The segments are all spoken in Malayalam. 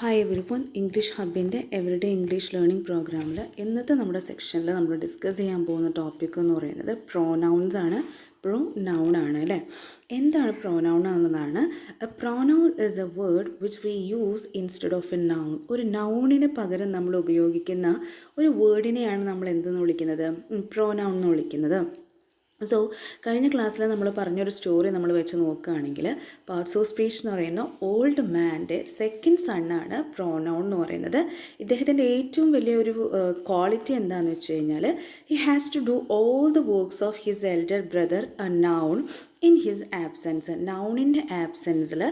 ഹായ് എവരിവൺ, ഇംഗ്ലീഷ് ഹബിൻ്റെ എവരിഡേ ഇംഗ്ലീഷ് ലേണിംഗ് പ്രോഗ്രാമിൽ ഇന്നത്തെ നമ്മുടെ സെക്ഷനിൽ നമ്മൾ ഡിസ്കസ് ചെയ്യാൻ പോകുന്ന ടോപ്പിക് എന്ന് പറയുന്നത് പ്രോനൗൺസ് ആണ്. പ്രൊനൗൺ ആണ് അല്ലേ. എന്താണ് പ്രോനൗൺ എന്നതാണ്. A pronoun is A word which we use instead of A noun. ഒരു നൗണിന് പകരം നമ്മൾ ഉപയോഗിക്കുന്ന ഒരു വേർഡിനെയാണ് നമ്മൾ എന്തെന്ന് വിളിക്കുന്നത്, പ്രോനൗൺ എന്ന് വിളിക്കുന്നത്. സോ കഴിഞ്ഞ ക്ലാസ്സിൽ നമ്മൾ പറഞ്ഞൊരു സ്റ്റോറി നമ്മൾ വെച്ച് നോക്കുകയാണെങ്കിൽ പാർട്സ് ഓഫ് സ്പീച്ച് എന്ന് പറയുന്ന ഓൾഡ് മാൻ്റെ സെക്കൻഡ് സണ്ണാണ് പ്രോനൗൺ എന്ന് പറയുന്നത്. ഇദ്ദേഹത്തിൻ്റെ ഏറ്റവും വലിയൊരു ക്വാളിറ്റി എന്താണെന്ന് വെച്ച് കഴിഞ്ഞാൽ he has to do all the works of his elder brother a noun in his absence. നൗണിൻ്റെ ആബ്സെൻസിൽ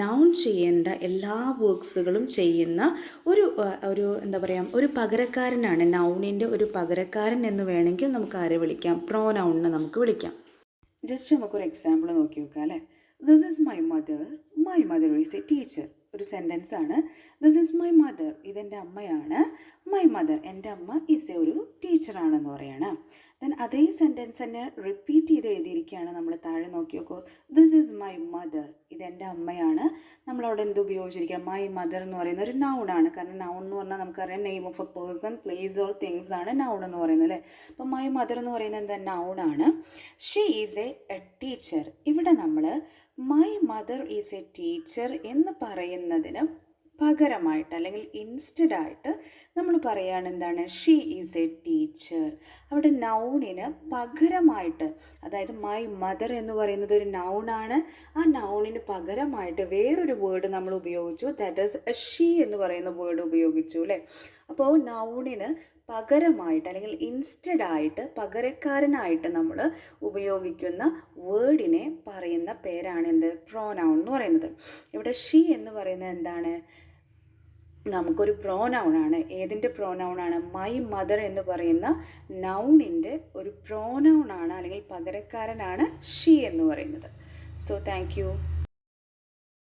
നൗൺ ചെയ്യേണ്ട എല്ലാ വർക്ക്സുകളും ചെയ്യുന്ന ഒരു എന്താ പറയുക, ഒരു പകരക്കാരനാണ്. നൗണിൻ്റെ ഒരു പകരക്കാരൻ എന്ന് വേണമെങ്കിൽ നമുക്ക് ആരെ വിളിക്കാം, പ്രോനൗണിനെ നമുക്ക് വിളിക്കാം. ജസ്റ്റ് നമുക്കൊരു എക്സാമ്പിൾ നോക്കി നോക്കാം അല്ലേ. This is my mother is A teacher. ഒരു സെൻറ്റൻസ് ആണ്. ദിസ് ഈസ് മൈ മദർ, ഇതെൻ്റെ അമ്മയാണ്. മൈ മദർ, എൻ്റെ അമ്മ ഈസ് ഒരു ടീച്ചറാണെന്ന് പറയാണ്. ദെൻ അതേ സെൻറ്റൻസ് തന്നെ റിപ്പീറ്റ് ചെയ്ത് എഴുതിയിരിക്കുകയാണ്. നമ്മൾ താഴെ നോക്കി നോക്കൂ. ദിസ് ഈസ് മൈ മദർ, ഇതെൻ്റെ അമ്മയാണ്. നമ്മളവിടെ എന്ത് ഉപയോഗിച്ചിരിക്കുക, മൈ മദർ എന്ന് പറയുന്ന ഒരു നൗൺ ആണ്. കാരണം നൗൺ എന്ന് പറഞ്ഞാൽ നമുക്കറിയാം name of A person, place or things ആണ് നൗൺ എന്ന് പറയുന്നത് അല്ലേ. അപ്പം മൈ മദർ എന്ന് പറയുന്നത് എന്താ, നൗൺ ആണ്. She is A teacher. ഇവിടെ നമ്മൾ my mother is A teacher എന്ന് പറയുന്നതിന് പകരമായിട്ട് അല്ലെങ്കിൽ ഇൻസ്റ്റഡ് ആയിട്ട് നമ്മൾ പറയുകയാണ് എന്താണ്, ഷീ ഈസ് എ ടീച്ചർ. അവിടെ നൗണിന് പകരമായിട്ട്, അതായത് മൈ മദർ എന്ന് പറയുന്നത് ഒരു നൗണാണ്. ആ നൗണിന് പകരമായിട്ട് വേറൊരു വേർഡ് നമ്മൾ ഉപയോഗിച്ചു, ദാറ്റ് ഈസ് ഷീ എന്ന് പറയുന്ന വേർഡ് ഉപയോഗിച്ചു അല്ലേ. അപ്പോൾ നൗണിന് പകരമായിട്ട് അല്ലെങ്കിൽ ഇൻസ്റ്റഡ് ആയിട്ട് പകരക്കാരനായിട്ട് നമ്മൾ ഉപയോഗിക്കുന്ന വേർഡിനെ പറയുന്ന പേരാണ് എന്ത്, പ്രോനൗൺ എന്ന് പറയുന്നത്. ഇവിടെ ഷീ എന്ന് പറയുന്നത് എന്താണ്, നമുക്കൊരു പ്രോനൗൺ ആണ്. ഏതിൻ്റെ പ്രോനൗൺ ആണ്, മൈ മദർ എന്ന് പറയുന്ന നൗണിൻ്റെ ഒരു പ്രോനൗൺ ആണ് അല്ലെങ്കിൽ പകരക്കാരനാണ് ഷീ എന്ന് പറയുന്നത്. So thank you.